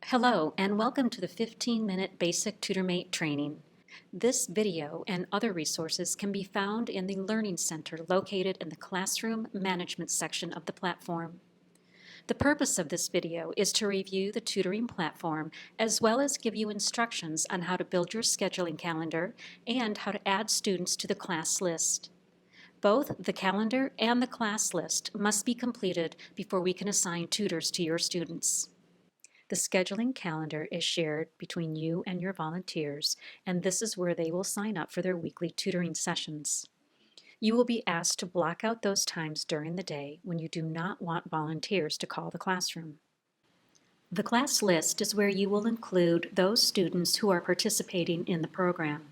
Hello, and welcome to the 15-minute Basic TutorMate training. This video and other resources can be found in the Learning Center located in the Classroom Management section of the platform. The purpose of this video is to review the tutoring platform as well as give you instructions on how to build your scheduling calendar and how to add students to the class list. Both the calendar and the class list must be completed before we can assign tutors to your students. The scheduling calendar is shared between you and your volunteers, and this is where they will sign up for their weekly tutoring sessions. You will be asked to block out those times during the day when you do not want volunteers to call the classroom. The class list is where you will include those students who are participating in the program.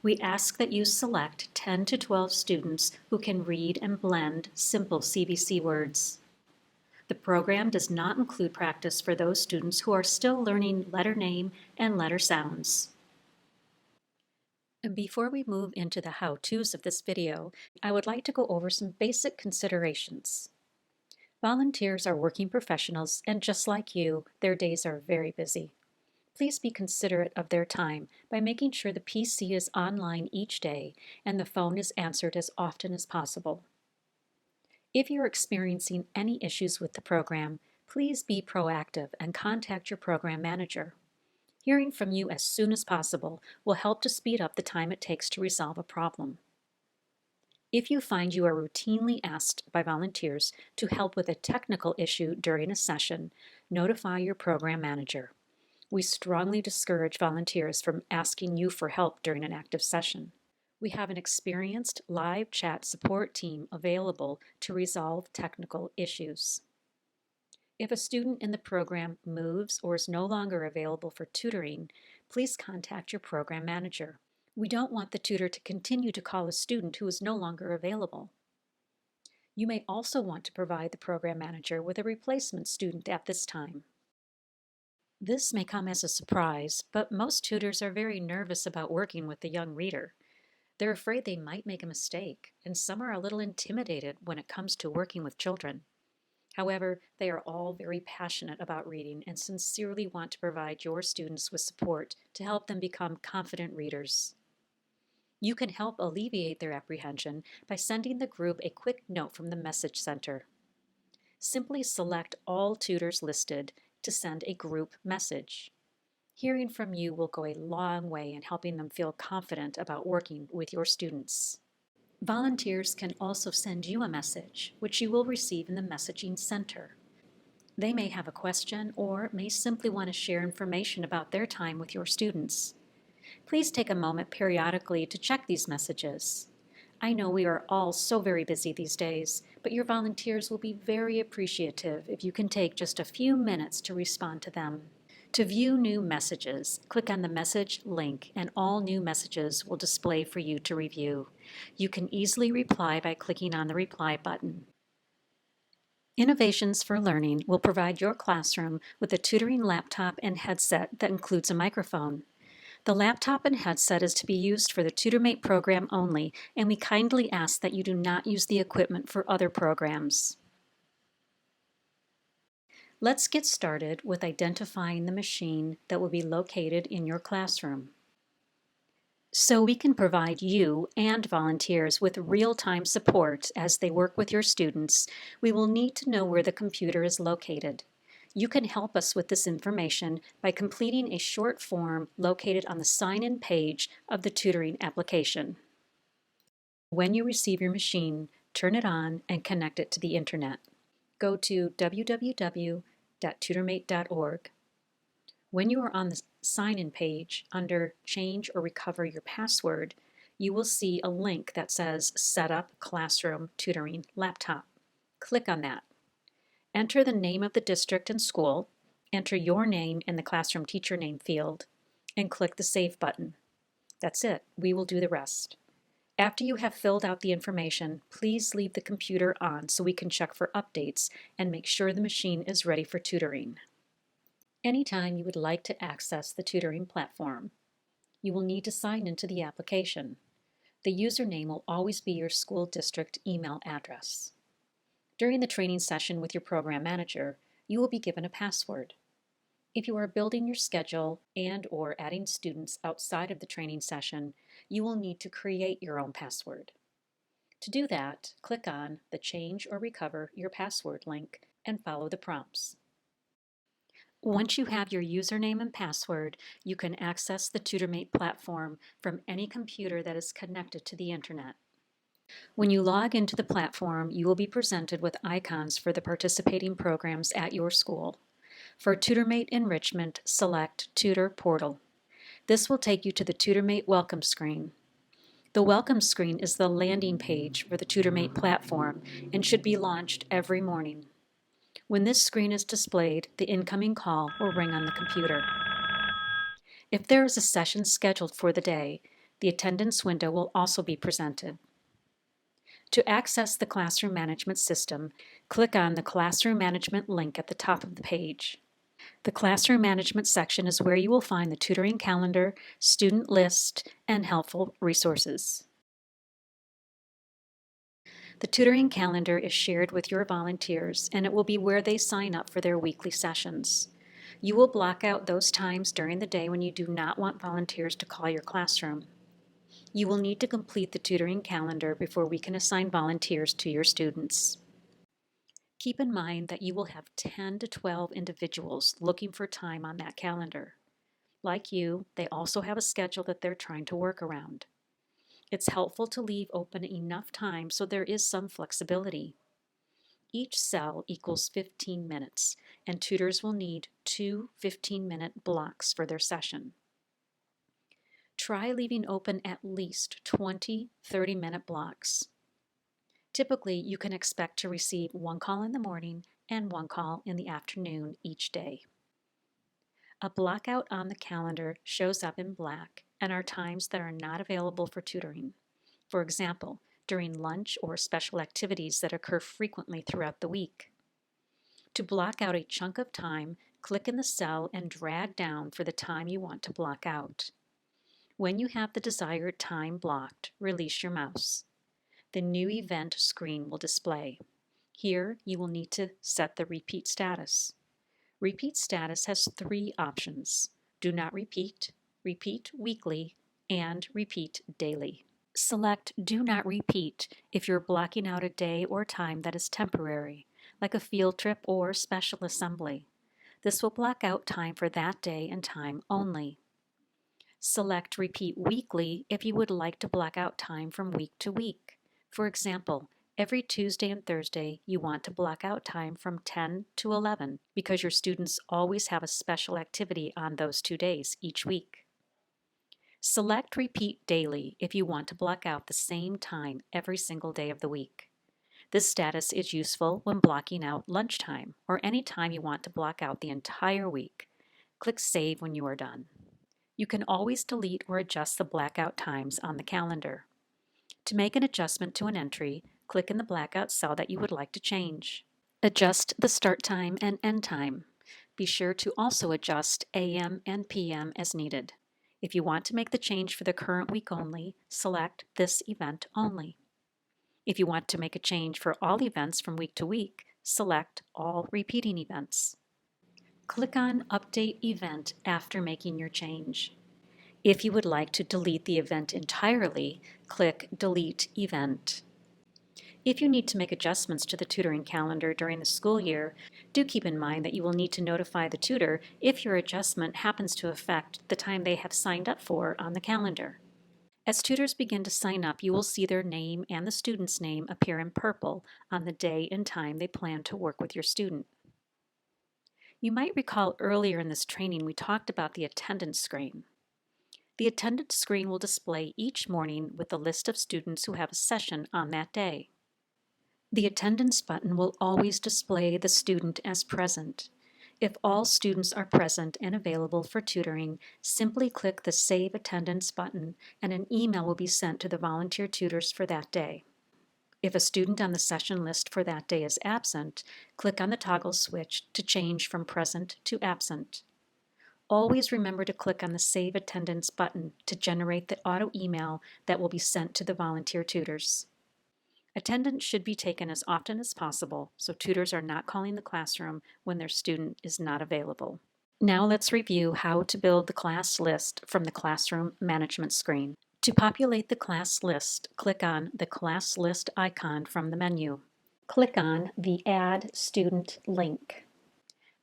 We ask that you select 10 to 12 students who can read and blend simple CVC words. The program does not include practice for those students who are still learning letter name and letter sounds. And before we move into the how-tos of this video, I would like to go over some basic considerations. Volunteers are working professionals, and just like you, their days are very busy. Please be considerate of their time by making sure the PC is online each day and the phone is answered as often as possible. If you're experiencing any issues with the program, please be proactive and contact your program manager. Hearing from you as soon as possible will help to speed up the time it takes to resolve a problem. If you find you are routinely asked by volunteers to help with a technical issue during a session, notify your program manager. We strongly discourage volunteers from asking you for help during an active session. We have an experienced live chat support team available to resolve technical issues. If a student in the program moves or is no longer available for tutoring, please contact your program manager. We don't want the tutor to continue to call a student who is no longer available. You may also want to provide the program manager with a replacement student at this time. This may come as a surprise, but most tutors are very nervous about working with the young reader. They're afraid they might make a mistake, and some are a little intimidated when it comes to working with children. However, they are all very passionate about reading and sincerely want to provide your students with support to help them become confident readers. You can help alleviate their apprehension by sending the group a quick note from the Message Center. Simply select all tutors listed to send a group message. Hearing from you will go a long way in helping them feel confident about working with your students. Volunteers can also send you a message, which you will receive in the Messaging Center. They may have a question or may simply want to share information about their time with your students. Please take a moment periodically to check these messages. I know we are all so very busy these days, but your volunteers will be very appreciative if you can take just a few minutes to respond to them. To view new messages, click on the message link and all new messages will display for you to review. You can easily reply by clicking on the reply button. Innovations for Learning will provide your classroom with a tutoring laptop and headset that includes a microphone. The laptop and headset is to be used for the TutorMate program only, and we kindly ask that you do not use the equipment for other programs. Let's get started with identifying the machine that will be located in your classroom. So we can provide you and volunteers with real-time support as they work with your students, we will need to know where the computer is located. You can help us with this information by completing a short form located on the sign-in page of the tutoring application. When you receive your machine, turn it on and connect it to the internet. Go to www.tutormate.org. When you are on the sign-in page under Change or Recover Your Password, you will see a link that says Set Up Classroom Tutoring Laptop. Click on that. Enter the name of the district and school, enter your name in the classroom teacher name field, and click the Save button. That's it. We will do the rest. After you have filled out the information, please leave the computer on so we can check for updates and make sure the machine is ready for tutoring. Anytime you would like to access the tutoring platform, you will need to sign into the application. The username will always be your school district email address. During the training session with your program manager, you will be given a password. If you are building your schedule and/or adding students outside of the training session, you will need to create your own password. To do that, click on the Change or Recover Your Password link and follow the prompts. Once you have your username and password, you can access the TutorMate platform from any computer that is connected to the internet. When you log into the platform, you will be presented with icons for the participating programs at your school. For TutorMate Enrichment, select Tutor Portal. This will take you to the TutorMate welcome screen. The welcome screen is the landing page for the TutorMate platform and should be launched every morning. When this screen is displayed, the incoming call will ring on the computer. If there is a session scheduled for the day, the attendance window will also be presented. To access the classroom management system, click on the Classroom Management link at the top of the page. The Classroom Management section is where you will find the tutoring calendar, student list, and helpful resources. The tutoring calendar is shared with your volunteers, and it will be where they sign up for their weekly sessions. You will block out those times during the day when you do not want volunteers to call your classroom. You will need to complete the tutoring calendar before we can assign volunteers to your students. Keep in mind that you will have 10 to 12 individuals looking for time on that calendar. Like you, they also have a schedule that they're trying to work around. It's helpful to leave open enough time so there is some flexibility. Each cell equals 15 minutes, and tutors will need 2 15-minute blocks for their session. Try leaving open at least 20 30-minute blocks. Typically, you can expect to receive one call in the morning and one call in the afternoon each day. A blockout on the calendar shows up in black and are times that are not available for tutoring. For example, during lunch or special activities that occur frequently throughout the week. To block out a chunk of time, click in the cell and drag down for the time you want to block out. When you have the desired time blocked, release your mouse. The new event screen will display. Here, you will need to set the repeat status. Repeat status has 3 options: do not repeat, repeat weekly, and repeat daily. Select Do Not Repeat if you're blocking out a day or time that is temporary, like a field trip or special assembly. This will block out time for that day and time only. Select Repeat Weekly if you would like to block out time from week to week. For example, every Tuesday and Thursday you want to block out time from 10 to 11 because your students always have a special activity on those 2 days each week. Select Repeat Daily if you want to block out the same time every single day of the week. This status is useful when blocking out lunchtime or any time you want to block out the entire week. Click Save when you are done. You can always delete or adjust the blackout times on the calendar. To make an adjustment to an entry, click in the blackout cell that you would like to change. Adjust the start time and end time. Be sure to also adjust AM and PM as needed. If you want to make the change for the current week only, select this event only. If you want to make a change for all events from week to week, select all repeating events. Click on Update Event after making your change. If you would like to delete the event entirely, click Delete Event. If you need to make adjustments to the tutoring calendar during the school year, do keep in mind that you will need to notify the tutor if your adjustment happens to affect the time they have signed up for on the calendar. As tutors begin to sign up, you will see their name and the student's name appear in purple on the day and time they plan to work with your student. You might recall earlier in this training we talked about the attendance screen. The attendance screen will display each morning with the list of students who have a session on that day. The attendance button will always display the student as present. If all students are present and available for tutoring, simply click the Save Attendance button and an email will be sent to the volunteer tutors for that day. If a student on the session list for that day is absent, click on the toggle switch to change from present to absent. Always remember to click on the Save Attendance button to generate the auto email that will be sent to the volunteer tutors. Attendance should be taken as often as possible so tutors are not calling the classroom when their student is not available. Now let's review how to build the class list from the classroom management screen. To populate the class list, click on the class list icon from the menu. Click on the Add Student link.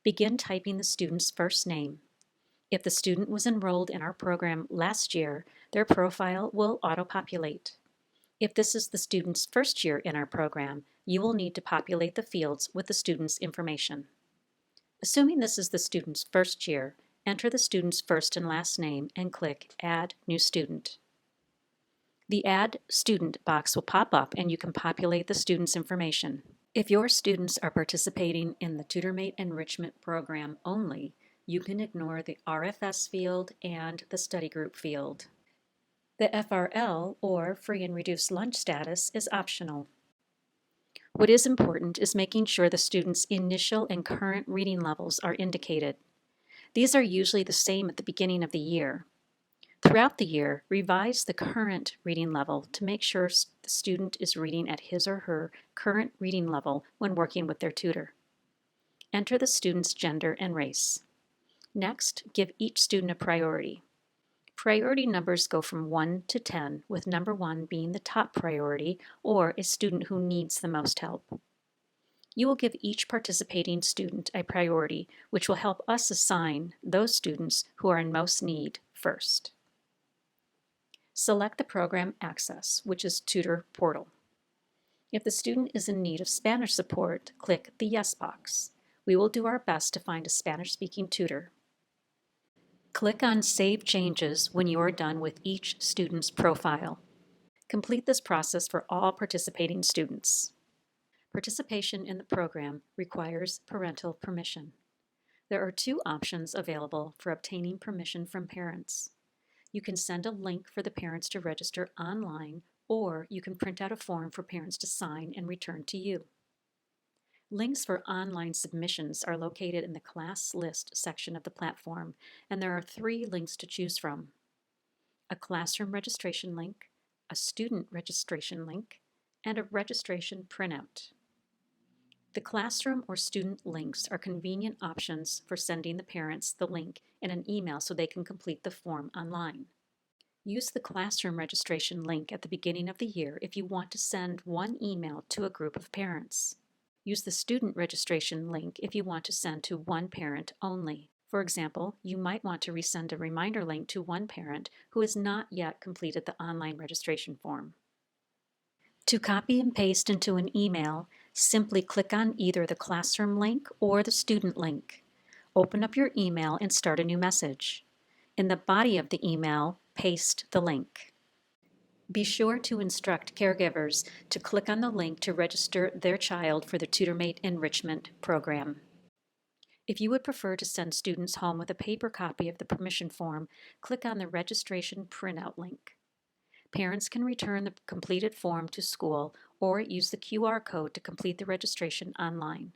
Begin typing the student's first name. If the student was enrolled in our program last year, their profile will auto-populate. If this is the student's first year in our program, you will need to populate the fields with the student's information. Assuming this is the student's first year, enter the student's first and last name and click Add New Student. The Add Student box will pop up and you can populate the student's information. If your students are participating in the TutorMate enrichment program only, you can ignore the RFS field and the study group field. The FRL, or free and reduced lunch status, is optional. What is important is making sure the student's initial and current reading levels are indicated. These are usually the same at the beginning of the year. Throughout the year, revise the current reading level to make sure the student is reading at his or her current reading level when working with their tutor. Enter the student's gender and race. Next, give each student a priority. Priority numbers go from 1 to 10, with number 1 being the top priority or a student who needs the most help. You will give each participating student a priority, which will help us assign those students who are in most need first. Select the program access, which is Tutor Portal. If the student is in need of Spanish support, click the Yes box. We will do our best to find a Spanish-speaking tutor. Click on Save Changes when you are done with each student's profile. Complete this process for all participating students. Participation in the program requires parental permission. There are 2 options available for obtaining permission from parents. You can send a link for the parents to register online, or you can print out a form for parents to sign and return to you. Links for online submissions are located in the Class List section of the platform, and there are 3 links to choose from: a classroom registration link, a student registration link, and a registration printout. The classroom or student links are convenient options for sending the parents the link in an email so they can complete the form online. Use the classroom registration link at the beginning of the year if you want to send one email to a group of parents. Use the student registration link if you want to send to one parent only. For example, you might want to resend a reminder link to one parent who has not yet completed the online registration form. To copy and paste into an email, simply click on either the classroom link or the student link. Open up your email and start a new message. In the body of the email, paste the link. Be sure to instruct caregivers to click on the link to register their child for the TutorMate enrichment program. If you would prefer to send students home with a paper copy of the permission form, click on the registration printout link. Parents can return the completed form to school or use the QR code to complete the registration online.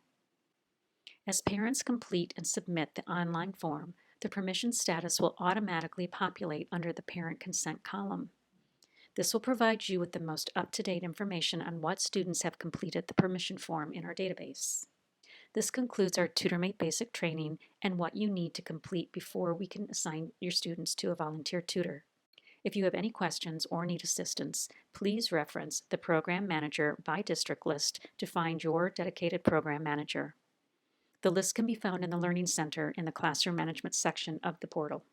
As parents complete and submit the online form, the permission status will automatically populate under the parent consent column. This will provide you with the most up-to-date information on what students have completed the permission form in our database. This concludes our TutorMate basic training and what you need to complete before we can assign your students to a volunteer tutor. If you have any questions or need assistance, please reference the Program Manager by District list to find your dedicated program manager. The list can be found in the Learning Center in the Classroom Management section of the portal.